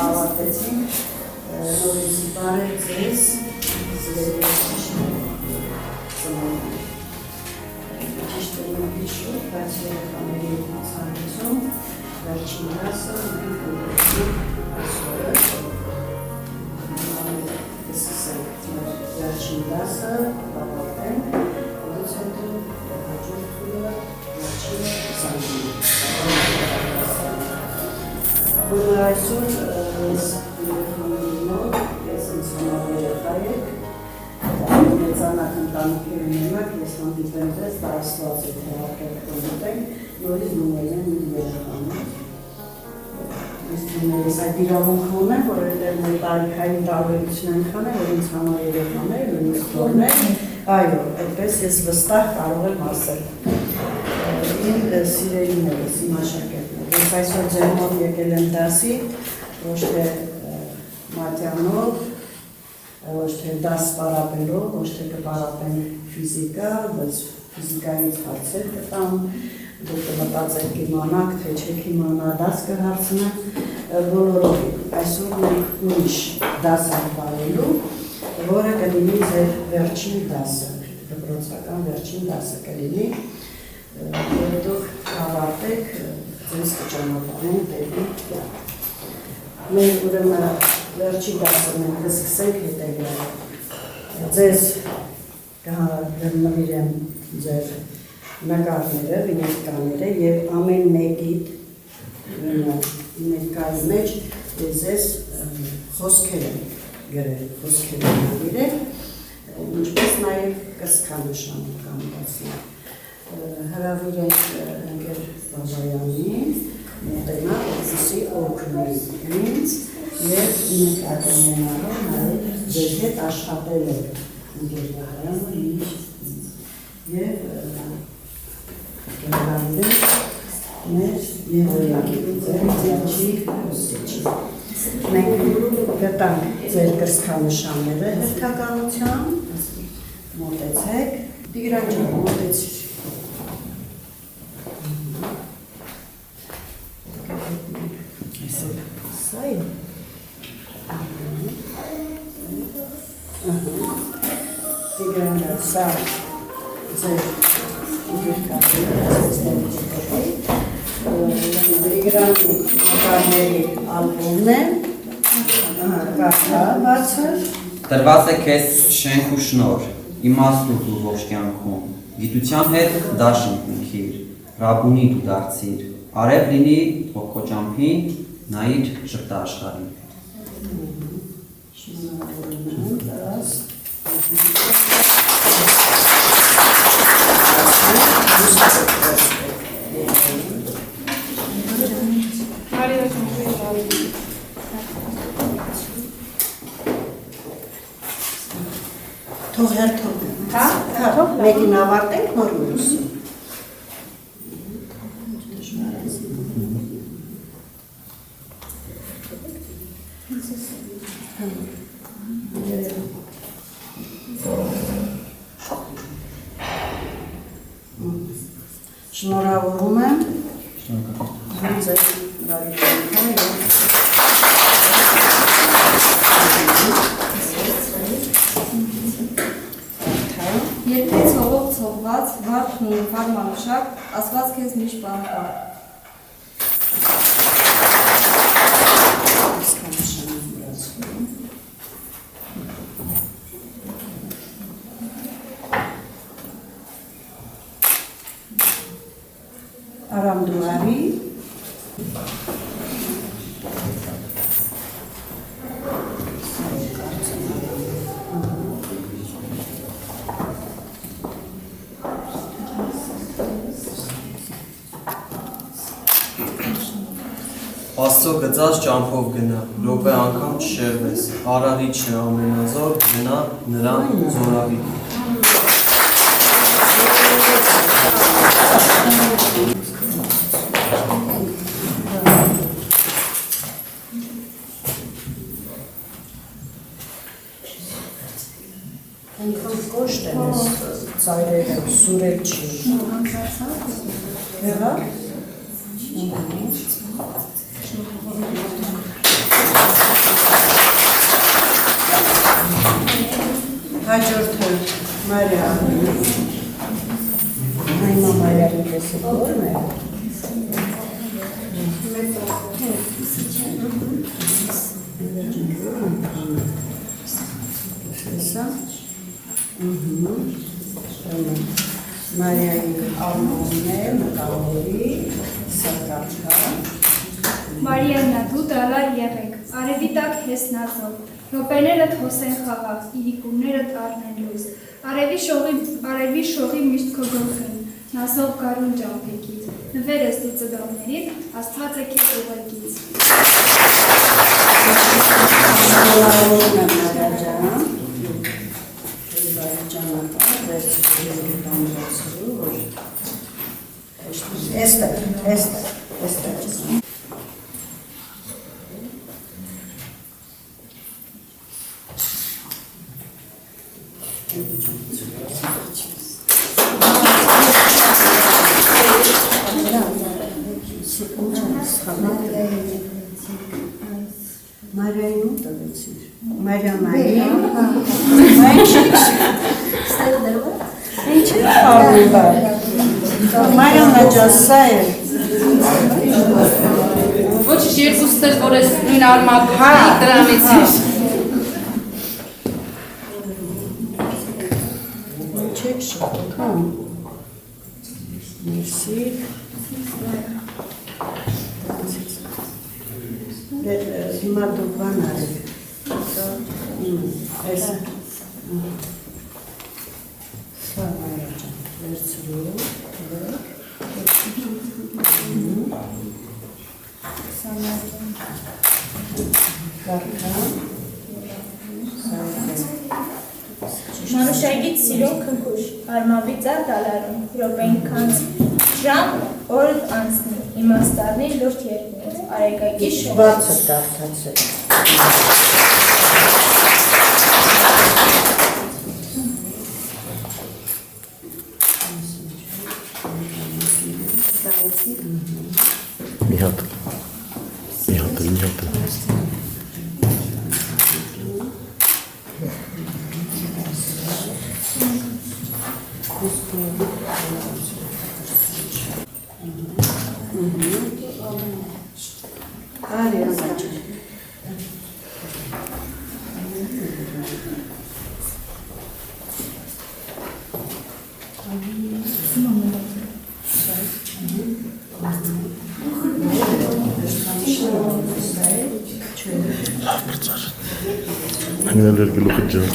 ավարտեցին, նորից բարև ձեզ, սիրելի ճիշտ է մի շուտ, բայց երեխաների ցանկություն, վերջին դասը մենք ունեցինք այսօրը, սկսենք վերջին դասը, ավարտենք, որից հետո հաջորդ փուլը վերջինը Որ այսօր ես երեխաների մոտ, ես ինձ համար երեխա եք, մեծանակ ընտանիքների մենակ ես հանդիպեմ ձեզ, դա Աստված է թողարկել կողմտենք, նորից նույնն են իմ երեխաներ։ Ես դիմերս այդ իրավունքը ունեմ, որովհետև մեր տարիքային տարբերությունը այնքան է, որ ինձ համար երեխաներ, նույնիսկ թորներ, այո, այդպես ես վստահ կարող եմ ասել։ Իմ սիրելիներս, իմ աշակերտներ, ես այսօր ձեր մոտ եկել եմ դասի, ոչ թե մատյանով, ոչ թե դաս պարապելով, ոչ թե կպարապեն ֆիզիկա, բայց ֆիզիկայից հարցեր կտամ, դուք կմտածեք իմանաք, թե չեք իմանա, դաս կհարցնեմ, բոլորովին, այսօր մենք ուրիշ դաս ապարելու, որը կլինի ձեր վերջին դասը, դպրոցական վերջին դասը կլինի, որ դուք ավարտեք, ձեզ կճանապարհենք դեպի կյանք։ Մեր ուրեմն վերջին դասը մենք կսկսենք հետևյալը։ Ձեզ կհրավիրեմ ձեր նկարները, վինետկաները եւ ամեն մեկիդ ներկայի մեջ ձեզ խոսքեր են գրել, խոսքեր են գրել, ինչպես նաեւ կրծքանշան կամ բացի։ Հրավիրենք ընկեր Բաբայանին, մոտենա, որպեսզի օգնի ինձ և նկատենենալով նաև ձեր հետ աշխատելով ընկեր Բաբայանը ինձ և հրավիրենք մեր Եվոյակի ձեր ձերջի հոսիչի։ Մենք գտանք ձեր կրծքանշանները հերթականությամբ, մոտեցեք, Տիգրան ջան, մոտեցիր։ Սա է։ Տիգրան ջան, սա ձեր Տիգրանի նկարների ալբոմն է, կախա բացր։ Տրված է քեզ շենք ու շնոր, իմաստ ու դու ողջ կյանքում, գիտության հետ դաշինք ունքիր, ռաբունի դու դարձիր, արև լինի թող քո ճամփին, նայիր շղթա աշխարհին։ Թող հերթով, մեկին ավարտենք, նոր մյուսը։ Շնորհավորում եմ ձեր բարեկամները Երկրի ցողով ցողված, վարդ հունվար մանուշակ, ասված քեզ միշտ բանկար։ Արամ դուարի Աստծո գծած ճամփով գնա, րոպե անգամ չշեղվես, արարիչն է ամենազոր, գնա նրան զորավի։ Այնքան կոշտ են ես ծայրերը, սուրել չի։ Հեղա? Մարիա, այնա Մարիայի կեսը կորն է։ Մարիայի արմոնն է, մտավորի, սակարչա։ Մարիաննա, դու դալար եղեք, արևի տակ հես նազով, ռոպեներդ հոսեն խաղաղ, իրիկուններդ առնեն լույս, արևի շողի միշտ քո գլխին, նազով գարուն ճամփեքից, նվեր ես դու ծդողներիդ, աստված է քեզ ուղեկից։ Սալավորում եմ Մարիաջան, Մարիաջանատար, վերցրու տանջացրու, որ էստեղ։ Մարիային ու տվեցիր։ Մարիանային։ Ինչ է խաղում բար։ Մարիաննա ջան, սա է։ Ոչ երկուստ էլ, որ ես նույն արմատի տրամեցիր։ Չեք շոքան։ Մերսի։ Հիմա դու բան արեք։ Այս։ Սա Մարիաջան, վերցրու, Մանուշայգից սիրուն քնքուշ, արմավի ծար դալարում, ռոպեին քանց, ժամ օրդ անցնի, իմաստարնի լուրդ երկնից, արեգակի շողից։ բացը դարդացել։ Մի հատ։ Neler gülüp canım.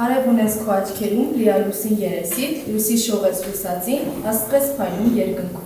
Արև ունես քո աչքերում, լիալուսին երեսիդ, լուսի շողես լուսածին, աստղես փայլում երկնքում։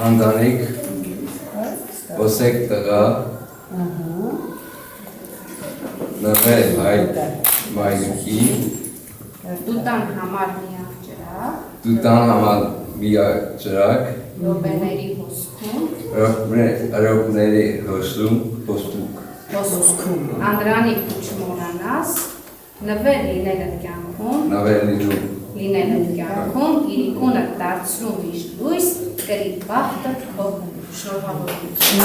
Անդանիկ, ոսեք տղա, նվել այդ մայրուքի, Դուտան համար միակ ջրակ, ռոպեների հոսքում, ռոպների հոսում, հոսպուկ, անդրանիկ ու չմորանաս, նվեր լինելըտ կյանքում, լինելըտ կյանքում, իրիկունը դարձրում միշտ լույս, կրի բախտը քո շողավորություն։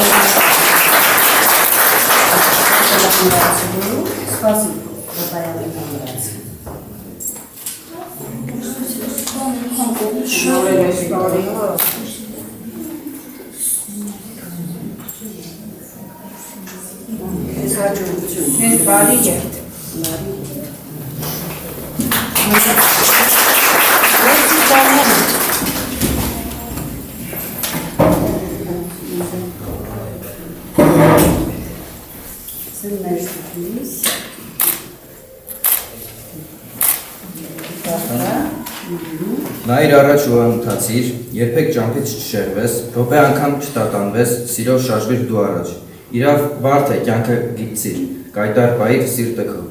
Սպասի, ռոպայանի համարած։ Շորել ես բարի։ Ես հաջողություն։ Ես բարի երդ։ Ես ծիծանը Ասել ներսուքից։ Նայր առաջ ու անընդհացիր, երբեք ճամփից չշեղվես, րոպե անգամ չտատանվես, սիրով շարժվիր դու առաջ։ Իրավ բարդ է, կյանքը գիտցիր, կայտար պայիր սիրտը քո։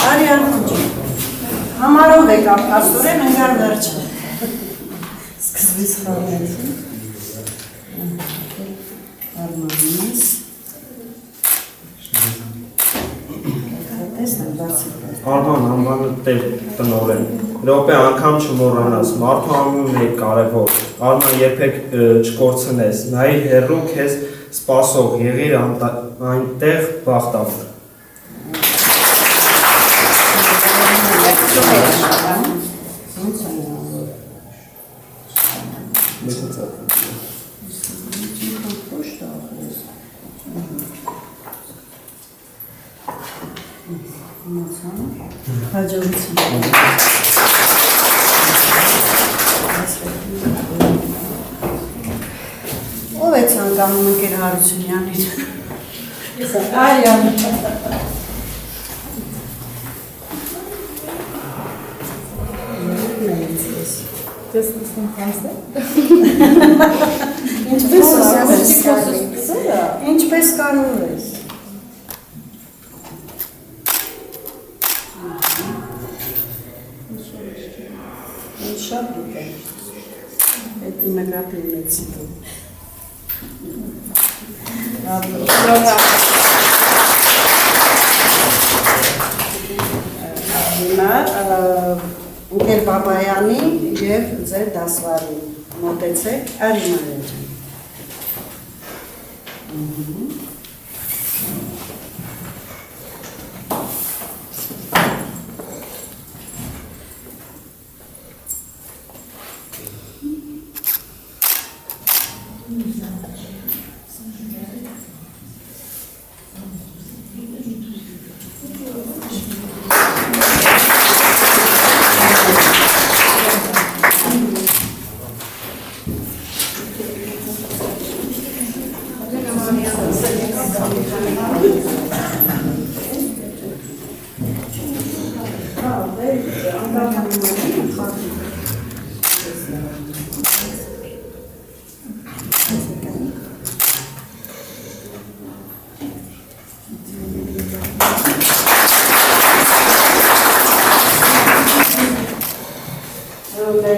Արյան քուջի, համարով եք ապկասուրեն ընգար վերջը։ Սկզբից խաղնեցին։ Արմանից։ Արման անվանը տեր տնորեն, րոպե անգամ չմոռանաս, մարդու անունն է կարևոր, Արման երբեք չկորցնես, նայիր հեռու քեզ սպասող, եղիր այնտեղ բախտավոր։ Ով է ցանկանում ընկեր Հարությունյանից։ Արյան։ Դες նստում խամսը։ Ինչպես կարող ես։ Ինչ շատ դուք այդ նկատի ունեցի դու։ Հիմա Ընկեր Բաբայանի և ձեր դասվարի մոտեցեք Արիմաներ ջան։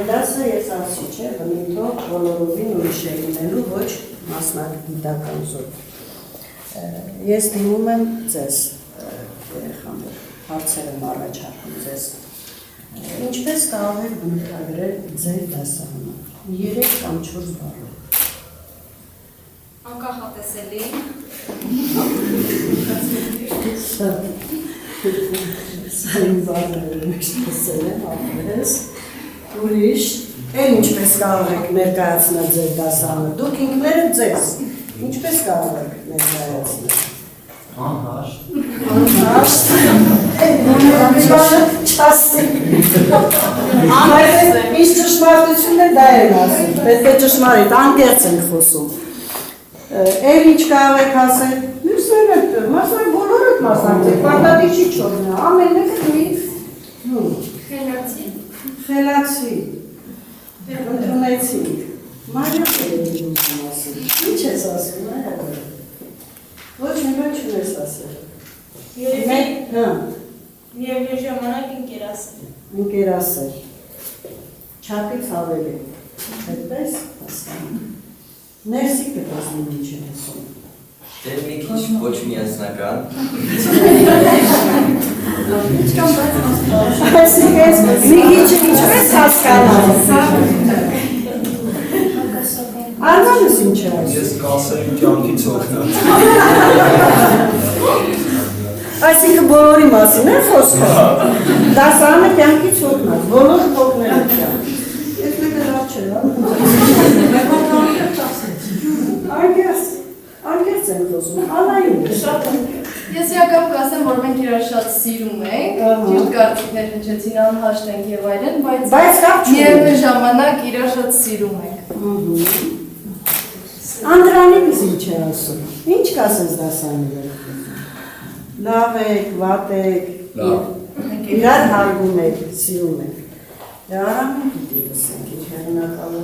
Դասը ես ասի չէ, բնիթող բոլորովին ուրիշ է լինելու, ոչ մասնագիտական զոտ։ Ես դիմում եմ ձեզ, երեխաներ, հարցեր եմ առաջարկում ձեզ։ Ինչպես կարող եք բնութագրել ձեր դասարանը, 3 կամ 4 բառով։ Անկախատեսելի։ Սա իմ բառները մեջտեսել եմ, ապրես, ուրիշ, էլ ինչպես կարող եք ներկայացնել ձեր դասարանը, դուք ինքները ձեզ, ինչպես կարող եք ներկայացնել։ Անհաշտ։ Չասի։ Իս ճշմարտությունն է դա են ասում, պետք է ճշմարիտ, անկեղծ ենք խոսում։ Էլ ինչ կարող եք ասել, մյուսները, բոլորդ մասնակցեք, պարտադիր չի չորնա, ամենը մի խելացի, ընդունեցինք, Մարիոս է դիմում ասում, ինչ ես ասում, ոչ մի բան չունես ասել։ Երևի ժամանակ ընկերասեր։ Ընկերասեր, չափից ավելի, այդպես հասկանում, ներսի կտասնում ինչ են ասում։ Դեր մի քիչ ոչ միասնական։ Այսինքն մի քիչ ինչպես հասկանալ։ Արմանս ինչ է ասում։ Ես կասեմ կյանքից օգնած։ Այսինքն բոլորի մասին է խոսքը։ Դասարանը կյանքից օգնած, բոլոր օգնել են կյանք։ Ես մեկը լավ կարծիքներ հնչեցին, անհաշտ ենք եւ այլն, Բայց կապ չունի։ միևնույն ժամանակ իրար շատ սիրում ենք։ Անդրանիկս ինչ է ասում։ Ինչ կասես դասանի վրա։ Լավ եք, վատ եք, իրար հարգում եք, սիրում եք։ Դե Արամին պիտի լսենք, ինչ հեղինակալը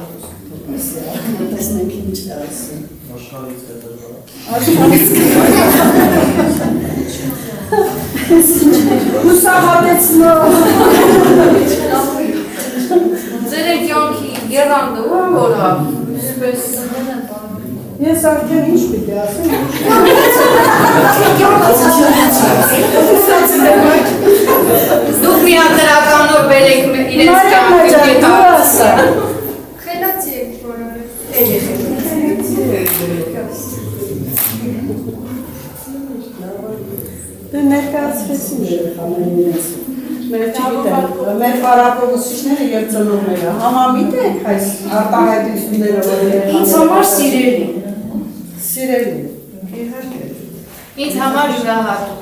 տեսնենք ինչ է ասում։ Աշխարհից հետևորը։ Հուսահատեցնող։ Ձեր կյանքի եղանդը ում որա, այսպես Ես արդեն ինչ պիտի ասեմ, դուք միադրականով բերեք իրենց կյանքի ասա։ Խելացի եք բոլորը։ Դե ներկայացրեցին երեխաներին ես։ Մեր չգիտեմ, մեր պարապողուսիչները և ծնողները համամիտ ենք այս արտահայտությունները, որ Ինձ համար սիրելի։ Սիրելի, իհարկե։ Ինձ համար յուրահատուկ։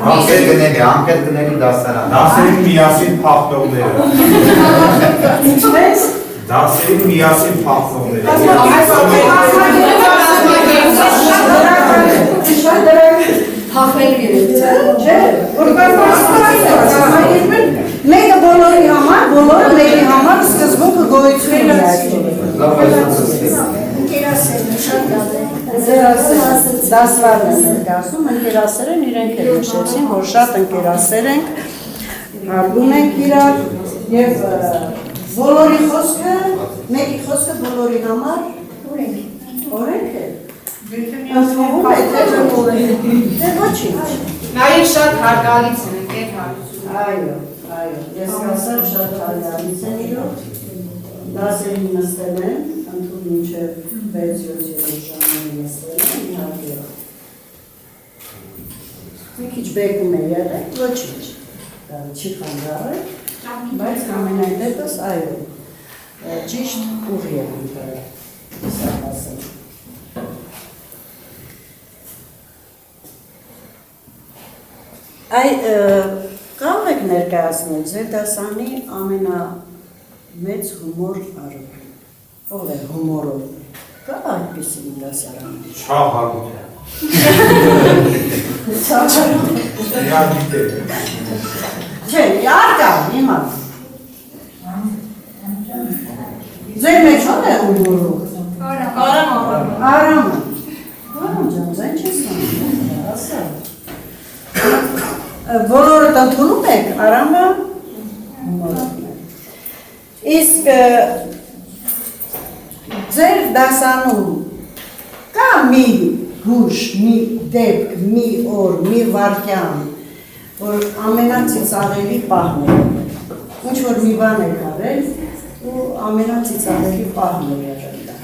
Համքեր գնելի դասարան։ Դասերին միասին փախնողները։ Ինչպես։ Դասերին միասին փախնողները։ Հաղթելու երևից։ Չէ, որ մեկը բոլորի համար, բոլորը մեկի համար սկզբունքը գոյություն ունի դասվարն են ներկայացնում, ընկերասեր են, իրենք էլ նշեցին, որ շատ ընկերասեր ենք, հարգում ենք իրար և բոլորի խոսքը, մեկի խոսքը բոլորի համար օրենք է։ Ընդվում է, թե ոչինչ։ Նաև շատ հարգալից են ընկեր հարություն։ Այո, ես ասեմ շատ հարգալից են իրոք, դասերին նստել են, ընդհուր մինչև 6-7 ժամանին նստել են, իհարկե։ Մի քիչ բեկում է եղել, ոչինչ, չի խանգարել, բայց ամենայն դեպս, այո, ճիշտ ուղի է ընտրել, սա ասեմ։ Կարող եք ներկայացնել ձեր դասանի ամենամեծ հումոր առողջ։ Ով է հումորով։ Կա այդպիսի դասարան։ Շահագուտյան։ Իրար գիտեր։ Չէ, արկա, հիմա։ Ձեր մեջ ով է հումորով։ Արամը։ Արամ ջան, ձեն չես անում, ասա։ Բոլորդ ընդունում եք, Արամը հումորովն է։ Իսկ ձեր դասանում կա մի հուշ, մի դեպք, մի օր, մի վարկյան, որ ամենացիծաղելի պահն է, ինչ որ մի բան եք արել ու ամենացիծաղելի պահն է եղել դա,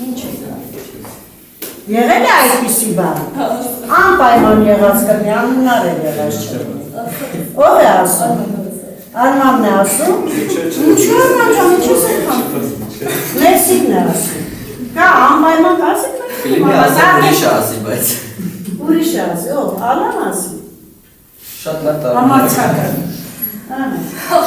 ինչ եք արել։ Եղել է այդպիսի բան, անպայման եղած կրնի, անունար է եղած չէ։ Ով է ասում, Արմանն է ասում, ինչու Արման ջան, ինչուս եք խանդում, Մերսիկն է ասում, կա անպայման կասեք Կլինի ասեք ուրիշ ասի, բայց Ուրիշ ասի, ով, Ալան ասի, շատ լավ տարի համարցակը,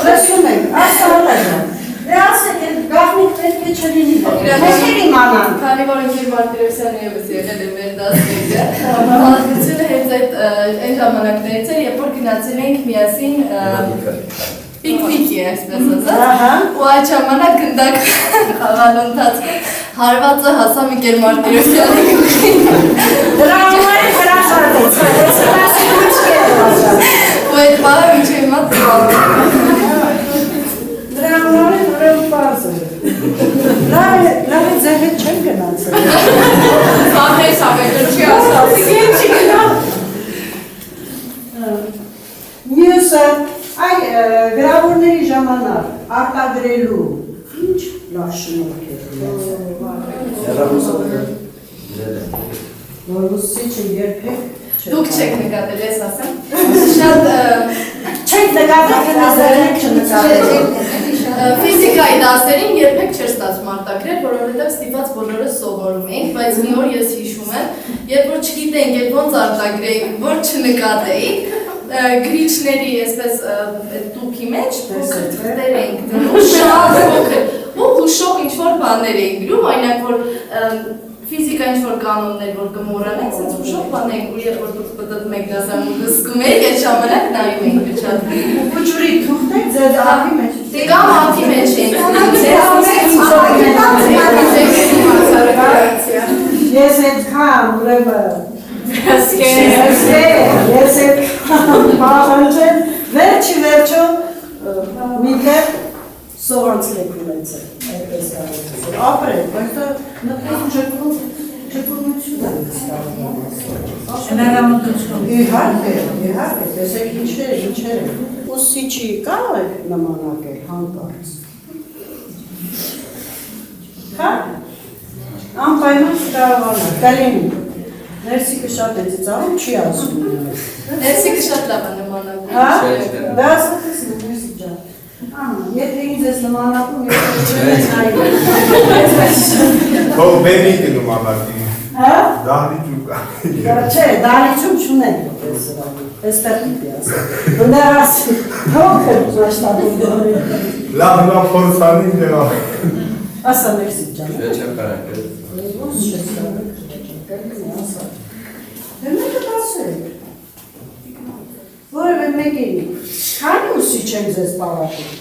լսում եք, ասա Ալան, դե ասեք, գաղնիկ պետք է չլինի, մեկեր իմանան։ Քանի որ ընկեր Մարտիրոսյանը ևս եղել է մեր դասնիկը, հաղորդությունը հենց այն ժամանակներից էր, երբ որ գնացել էինք միասին պիկնիկի, այսպես ասած, ու այդ ժամանակ գնդակ խաղալու ընթացքում հարվածը հասավ ընկեր Մարտիրոսյանի գլխին։ Դրա համար է հրաշալեց, ու այդ պահը մինչև հիմա դրա համար է ուրեմն պարզ է։ Լավ է ձեր հետ չեմ գնացել։ Սաղես ավետը չի ասած։ Չի գնալ։ Մյուսը, այ գրավորների ժամանակ արտագրելու ինչ լավ շնորհք է։ Որ ուսուցիչը երբեք Դուք չեք նկատել, ես ասեմ։ Շատ չեք նկատել, դասերին չնկատել։ Ֆիզիկայի դասերին երբեք չէր ստացվում արտագրել, որովհետև ստիպված բոլորը սովորում էինք, բայց մի օր ես հիշում եմ, երբ որ չգիտեինք, երբ ոնց արտագրեինք, որ չնկատեինք, գրիչների այսպես տուփի մեջ փոքր թղթեր ենք դնում, շատ փոքր, ու հուշող ինչ-որ բաներ ենք գրում, այնակ որ ֆիզիկա ինչ-որ կանոններ, որ կմոռանենք, սենց հուշող բաներ ենք, ու երբ որ դուք պտտ մեկ դասարանում լսկում եք, այդ ժամանակ նայում ենք փչատվի։ Ու ջուրի թուղթեր ձեր ափի մեջ։ Կամ ափի մեջ ենք։ Ես այդքան ուրեմն ես այդքան վերջո միտեղ սովանցք եք ունեցել այդպես կարող ապրել, բայց նպրում չկորնություն իհարկե, տեսեք ինչեր ուսիչի կարող եք նմանակել հանկարծ հա անպայման կարողանա կալինի ներսիկը շատ է ծիծաղում չի ասում Ներսիկը շատ լավ է նմանակում հա դա ասած ես ներսիկ ջան եթե ինձ ես նմանակում ես Հո բեմիկը նմանակի հա դահլիճում կա չէ դահլիճում չունենք այստեղ պիտի ասեմ բներ ասի փոքր մասշտաբում լավ փորձանի դրա ասա ներսիկ ջան Չեմ կարակել ո՞ս չես կարող Դեմեկը տասեք, որև մեկին, քանի ուսիչ են ձեզ պարակում,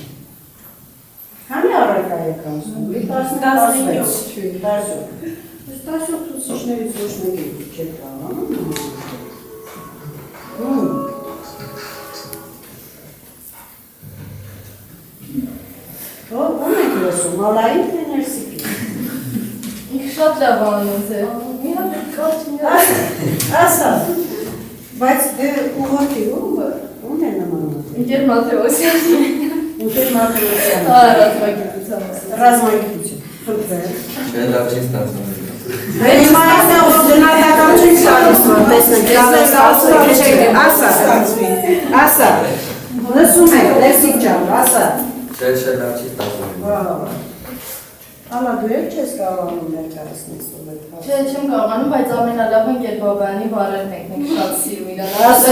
քանի առակա եք անցնում, մի 16, 17 ուսիչներից ոչ մեկին չեք կարանում, ում եք լսում, հալային թե ներսիկի, Ինք շատ լավ անում ձեր, մի հատ կարճ ասա, բայց դե ուղղակի ում է նմանում, Ինկեր Մաթեոսյանը Ինկեր Մաթեոսյանը, ռազմագիտություն, խնդրել, Չէ լավ չի ստացվում Հիմա դնատական չեք ստացվում, տեսնեք, ասա, լսում եք, լեսիկ ջան, ասա, Չէ լավ չի ստացվում Ալա դու եք չես կարողանում ներկայացնես ու այդ հարցը։ Չէ, չեմ կարողանում, բայց ամենալավը Ընկեր Բաբայանի բարերն ենք, մենք շատ սիրում իրան։ Ասա։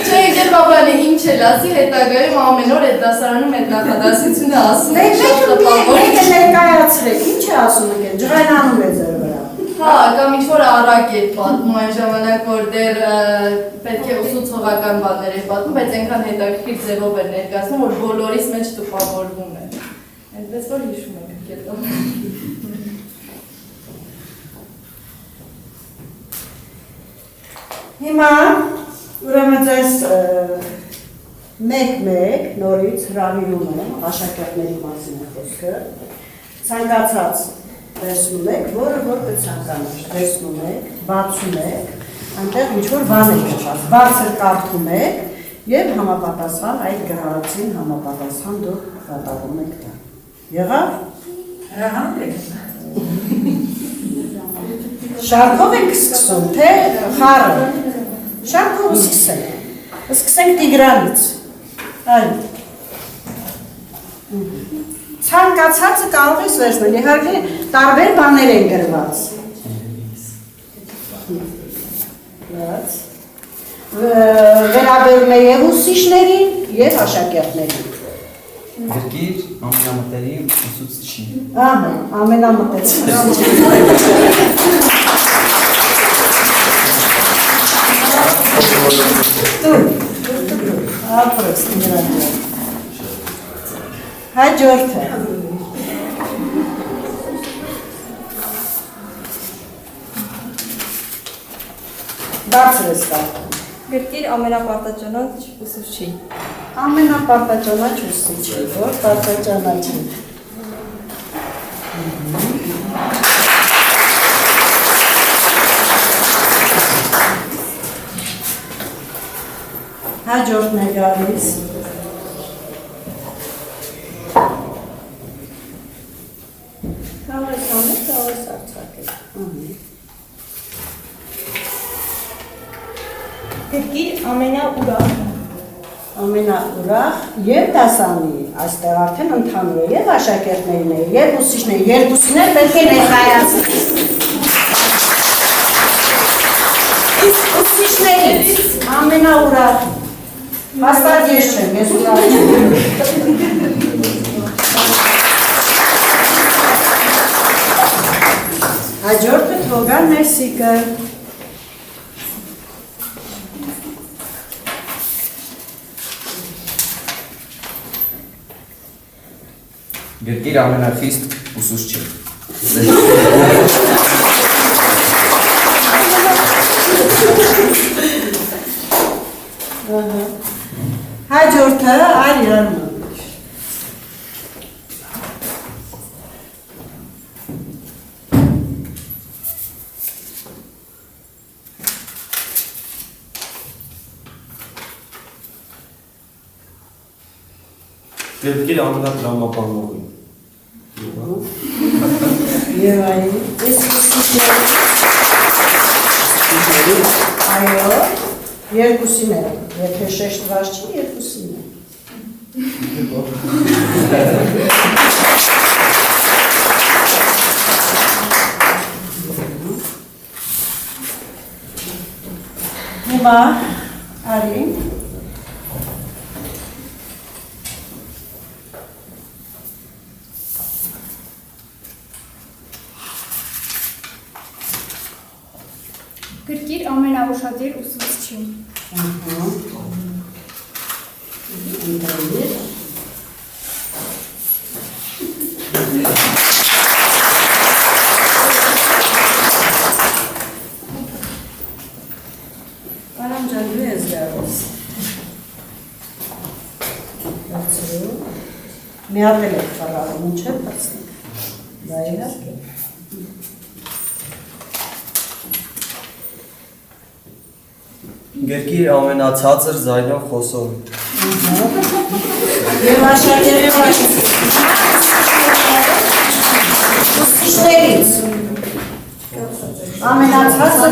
Չէ, Ընկեր Բաբայանը ինչ էլ ասի, հետագայում ամեն օր այդ դասարանում այդ նախադասությունը ասում է, շատ տպավոր։ Եկեք ներկայացրեք, ինչ է ասում եկեք, ջղայնանում է ձեր վրա։ Հա, կամ ինչ-որ առակ էր պատմում այն ժամանակ, որ դեռ պետք է ուսուցողական բաներ էր պատմում, բայց այնքան հետաքրքիր ձևով էր ներկայացնում, որ բոլորիս մեջ տպավորվում է։ Այնպես որ հիշում եք կետո։ Հիմա ուրեմն ձեզ մեկ նորից հրավիրում եմ աշակերտների մասին խոսքը, ցանկացած տեսնում եք, որը որ կցանկանար, տեսնում եք, բացում եք, այնտեղ ինչ-որ բան եք գտած, բարձր կարդում եք և համապատասխան այդ գրառացին համապատասխան դուք կատարում եք դա։ Եղավ? Շարքով ենք սկսում, թե խառը։ Շարքով սկսենք։ Սկսենք Տիգրանից։ Այլ։ Ցանկացածը կարող ես վերցնել, իհարկե տարբեր բաներ են գրված։ Վերաբերում է և ուսուցիչներին, և աշակերտներին։ Գրկիր ամենամտերիմ ուսուցիչին։ Ահա, ամենամտերիմ։ Ապրես, Տիգրան։ Հաջորդը։ Բարձր ես կարդում։ Գրկիր ամենապարտաճանաչ ուսուցչի։ Ամենապարտաճանաչ ուսուցիչ, որ պարտաճանաչ է։ Հաջորդն է գալիս։ Կարող ես անել, կարող ես արձակել։ Գրկիր ամենաուրախ։ Ամենաուրախ և դասանի, այստեղ արդեն ընդհանուր է և աշակերտներն է, և ուսուցիչները, երկուսին էլ պետք է ներկայացնել։ Իսկ Ուսուցիչներից ամենաուրախ, հաստատ ես չեմ, ես ուրախ չեմ։ Հաջորդը Թոգան Ներսիկը։ Գրկիր ամենախիստ ուսուցչի։ Հաջորդը Արիան։ Գրկիր ամենատրամաբանողին։ Եվ այլ, ես ուսուցիչներից, այո, երկուսին է, եթե շեշտված չի, երկուսին է։ Հիմա, արի, Գրկիր ամենաուշադիր ուսուցչին։ Ընդրայիր։ Արամ ջան, դու ես գալիս։ Բացրու։ Մի հատ էլ եք խաղալում, չէ՞ բացնենք։ Դա իհարկե։ Գրկիր ամենացածր ձայնով խոսողը։ Եվ աշակերտ ուսուցիչներից ամենացածը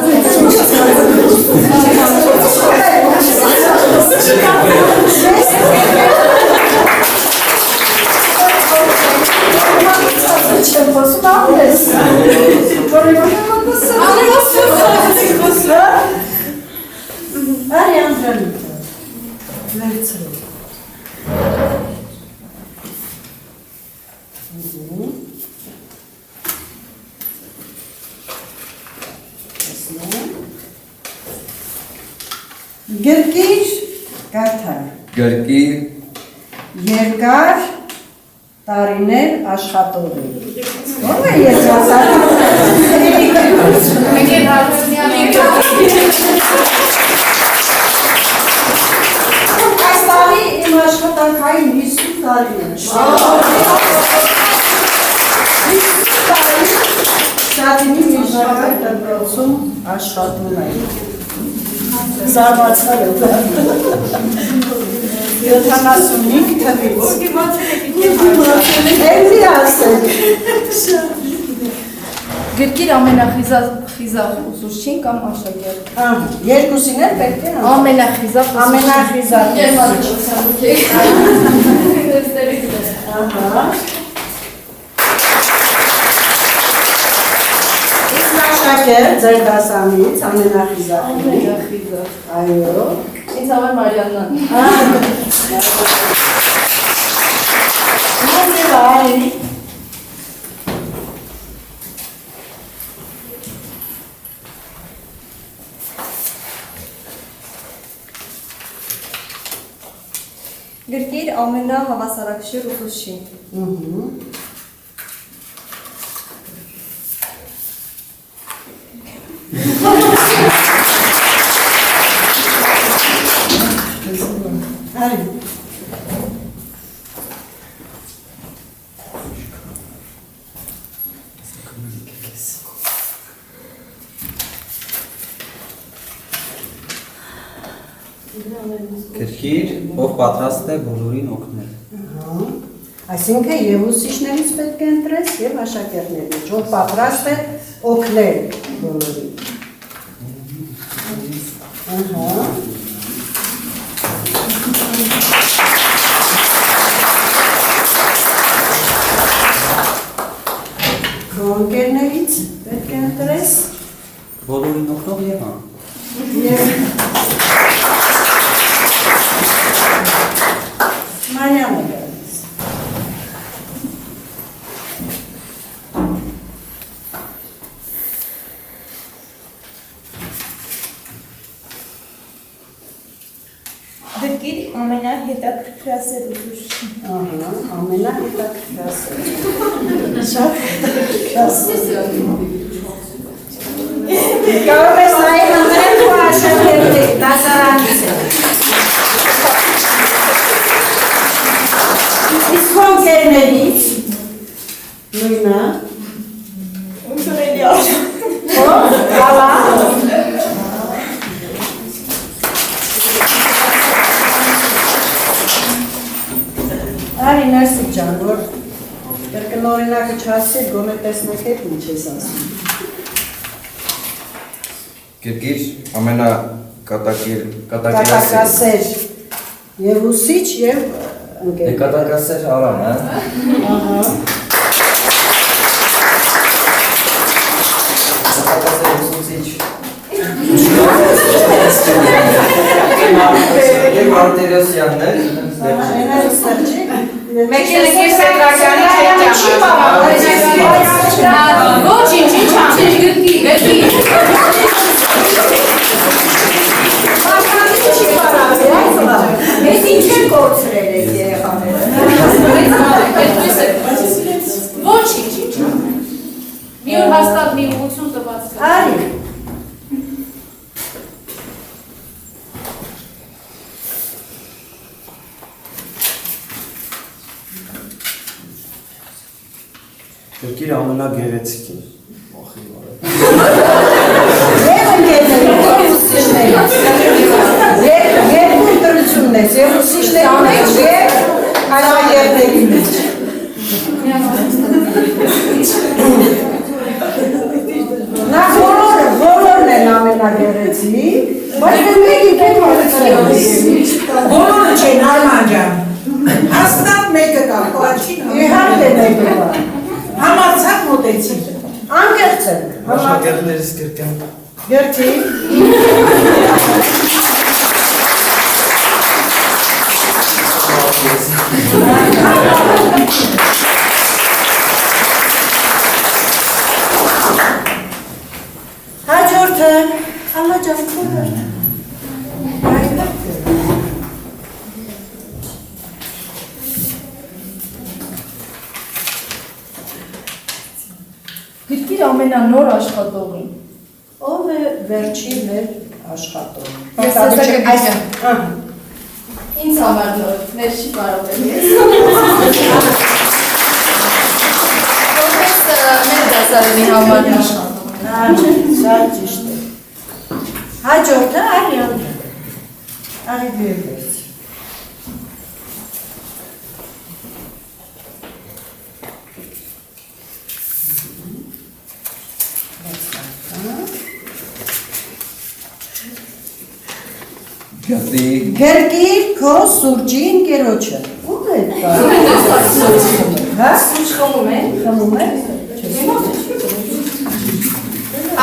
Արիան ջանիկը, վերցրու։ Գրկիր, կարդար։ Գրկիր Երկար տարիներ աշխատողի։ Ո՞վ է ես ասած։ Մեկ էլ հարցնյալի Այս տարի իմ աշխատանքային 50 տարին է։ Շատինի միջնակայ դպրոցում աշխատում է։ Զարմացել է 75 թվից։ Էլի ասեք։ Գրկիր ամենախիզախ ուսուցչին կամ աշակերտ։ Երկուսին էլ պետք է։ Ամենախիզախ Ամենախիզախ։ Իսկ աշակերտ ձեր դասանից ամենախիզախին։ Այո։ Ինձ համար Մարիաննան։ Այո։ Գրկիր ամենահավասարակշիռ ուսուցչին։ Այո։ Գրկիր, ով պատրաստ է բոլորին օգնել։ Այսինքն եւ ուսուցիչներից պետք է ընտրես եւ աշակերտներից, ով պատրաստ է օգնել բոլորին։ Գոնկերներից պետք է ընտրես Բոլորին օգնող եւ եւ ամենակետակրասեր։ Շատ կրասեր։ Կարող ես նայել ընտրել ու աշակերտել, դասարանից է։ Իսկ հոնքերներից, նույնը, ունցունելի աշակերտ։ Ալա։ Արի ներսիկ ջան, որ կրկնօրինակը չասել, գոնե տեսնեք հետ ինչ ես ասում։ Գրգիր ամենակատակասեր և ուսիչ և ընկեր։ Կատակասեր Արան, հա։ Ահա։ Կատակասեր ուսուցիչ։ Եվ Արտերոսյանն է։ Մեկ էլ եկես Պետրակյանի չի պարապ։ Ոչինչ, ինչ ամեն գրկի։ Մարդկանից չի պարապի, այդվա։ Ես ինչ են կորցրել եք երեխաները։ Ոչինչ, ինչ ամեն։ Մի օր հաստատ մի ուղղություն տված։ Արի։ Գրգիր ամենագեղեցիկին։ Եվ ընկերների, երկու ընտրությունն ես, և ուսիչների մեջ, և աշակերտների մեջ։ Նա բոլորն են ամենագեղեցիկ, բայց մեկին կեն հարցրել։ Բոլորը չեն Արման ջան։ Հաստատ մեկը կա, Իհարկե մեկը կա։ Համարձակ մոտեցին։ Անկեղծ ենք։ Աշակերտներից գրկան։ Գրկի։ Հաջորդը, Ալլա ջան, քո։ Գրկիր ամենանոր աշխատողին։ Ով է վերջի մեր աշխատող։ Ես հասակագիտեմ։ Ինձ համար նոր, մեր չի կարող եմ ես։ Որպես մեր դասարանի համար աշխատող։ Սա ճիշտ է։ Հաջորդը Արիան։ Արի դերվեց։ Գրկիր քո սուրճի ընկերոջը։ Ո՞ւմ է դա։ Հա? Սուրճ խմում են։ Խմում է։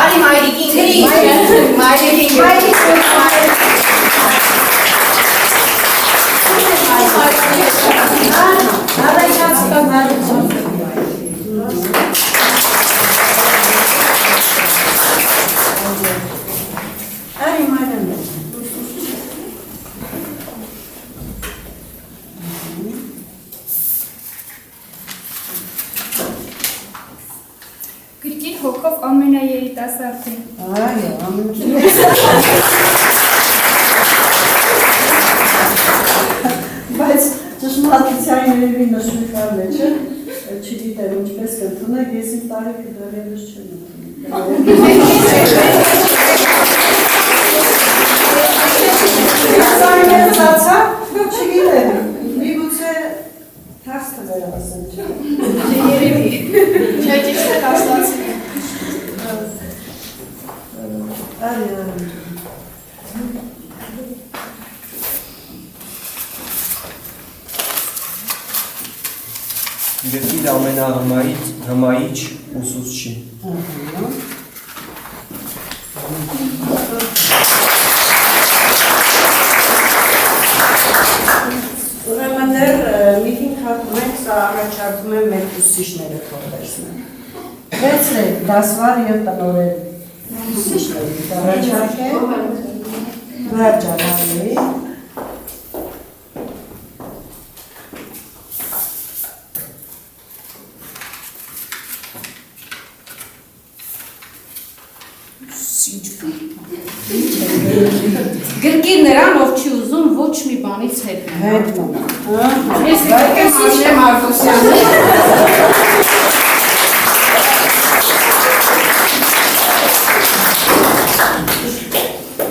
Արի մայրիկին գրի։ Մայրիկին Արի մայրան։ Գրկիր հոգով ամենաերիտասարդին։ Այո, բայց ճշմարտության երևի նշմիկարն է, չէ՞, չգիտեմ ինչպես կընդունեք, ես իմ տարիքը դեռևս չեմ ընդունել։ Չգիտեմ, միգուցե թարս թվեր ասեմ, չէ՞։ երևի։ Չէ ճիշտ է կասվածի։ Արի։ Գրգիր ամենահմայիչ ուսուցչի։ Ուրեմն դեռ մի 5 հատ մենք սա առաջարկում եմ մեր ուսուցիչները փոխեցնել։ Վերցրեք դասվար եւ տնօրեն ուսուցիչների առաջարկել։ Վերջանալի։ Գրկիր նրան, ով չի ուզում ոչ մի բանից հետ մնալ։ Ես Մարինե Մարկոսյանը։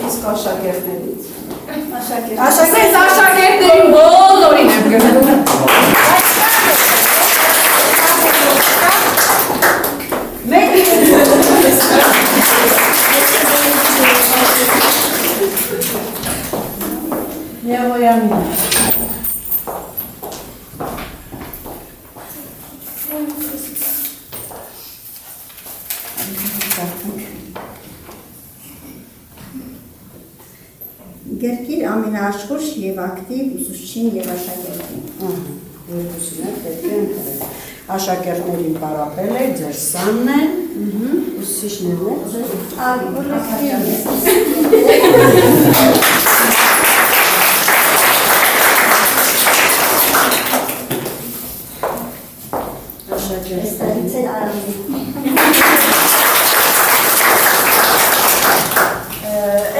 Իսկ աշակերտներից։ Ասես աշակերտներին բոլորին եմ գրում։ Եվոյանի։ Գրքիր ամենաաշխույժ և ակտիվ ուսուցչին և աշակերտին։ Երկուսին է պետք է ընտրել։ Աշակերտներին պարապել է, ձեր սանն են, ուսուցիչներն է, ձեր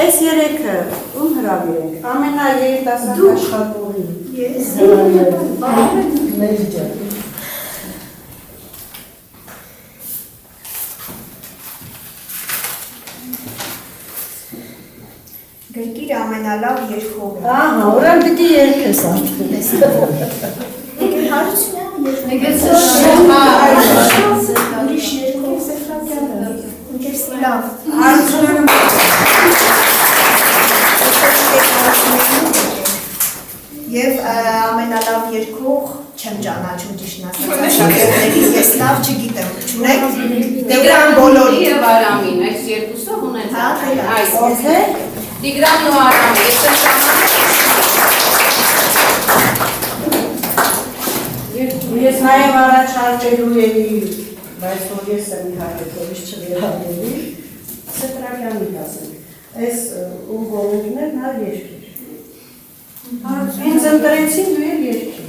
Այս երեքը ում հրավիր ենք, ամենաերիտասարդ աշխատողին։ Ես։ Մեր ջան։ Գրքիր ամենալավ երկողը։ Ահա, ուրեմն պիտի երկես արդեն։ Եկել հարությունյանը լավ։ Եվ ամենալավ երկող չեմ ճանաչում ճիշտն ասած աշակերտների ես լավ չգիտեմ չունեք Տիգրան բոլորի եւ Արամին այս երկուսով ունեն այս Okay Տիգրանն ու Արամը ես Ես նաև առաջարկելու էի, բայց որ ես եմ իհարկե թողից չվերաբերի, Սետրակյանի ասենք, այս ում գողունքներն հար երկիր։ Ինձ ընտրեցին դու էլ երկիր։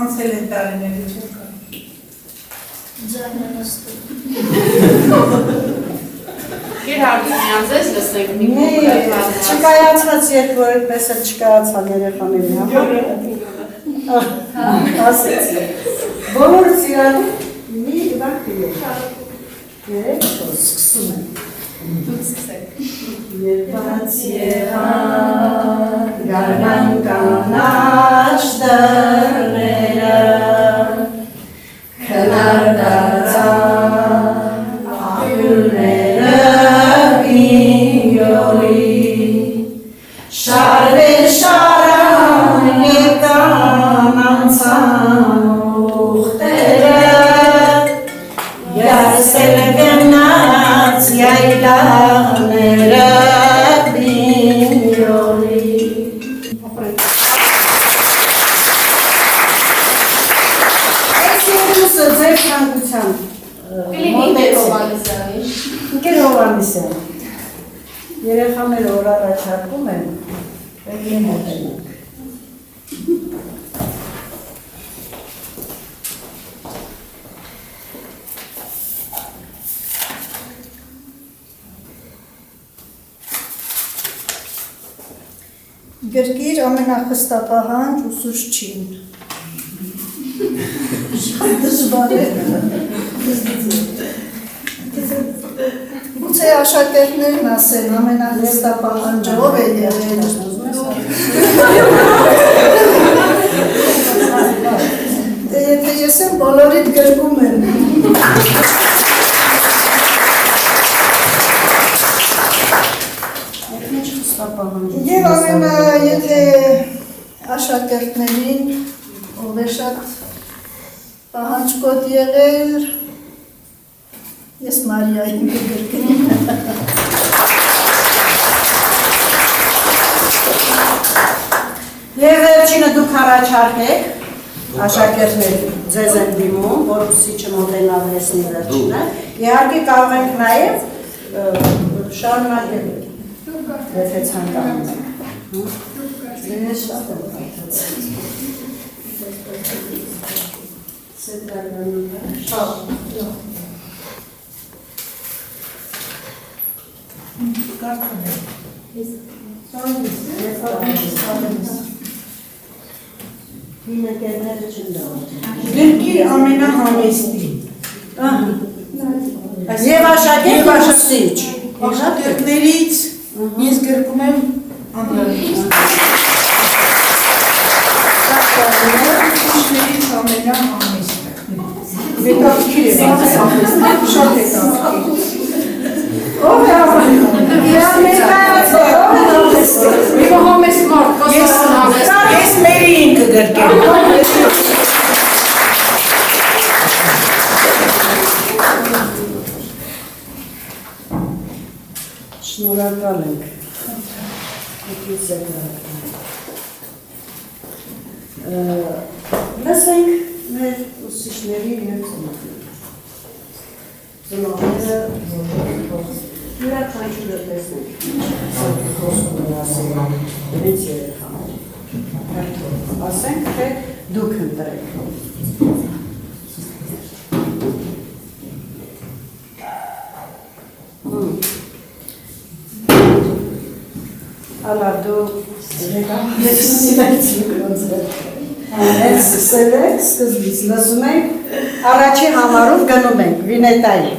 Անցել են տարիների չեմ կար։ Ձայնանստում։ Իր հարգինյան ձեզ լսենք մի չկայացված երբ որ այդպես էլ չկայացան երեխաների համար ասեցի բոլորը սիրալու մի բան երեք սկսում են Երբաց եղան գարնան կանաչ դռները քնար դարձան աղյուրները Շարվել շարան եկան անցան ուղտերը Յասել գնաց յայլաղները բինյոլի Այս երկուսը ձեր թանկության Ընկեր Հովհաննիսյան Երեխաները որ առաջարկում են, պետք է մոտենանք։ Գրքիր ամենախստապահանջ ուսուցչին։ Շատ դժվար է։ Գուցե աշակերտներն ասեն ամենախստապահանջը ով է եղել։ Եթե ես եմ բոլորիդ գրկում եմ։ Եվ եթե աշակերտներին ով է շատ պահանջկոտ եղել, ես Մարիային կգրկեմ։ Եվ վերջինը դուք առաջարկեք, աշակերտներ ձեզ են դիմում, որ ուսուցիչը մոտենալ լեսնի վերջինը, իհարկե կարող ենք նաև շարունակել, եթե ցանկանում եք։ Ես շատ եմ պատրաստել։ Սետրակյանը շատ։ Հինակերները չնդավ։ Գրկիր ամենահամեստի։ Եվ աշակերտ ուսիչ։ Աշակերտներից ես գրկում եմ Անդրանից։ Ուսուցիչներից ամենահամեստը։ Հետաքրքիր է։ Շատ հետաքրքիր։ Ով է ամենում։ Իվա համեստ մարդ, կասան համեստ։ Ես մերի ինքը գրկեմ։ Շնորհակալ ենք։ Լսենք մեր ուսուցիչների և ծնողները, յուրաքանչյուրը տեսնենք, խոսքում է ասել իրենց երեխաները։ Ասենք, թե դուք ընտրեք։ Ալա դու սկսել եք, սկզբից լսում ենք, առաջի համարով գնում ենք, վինետայի։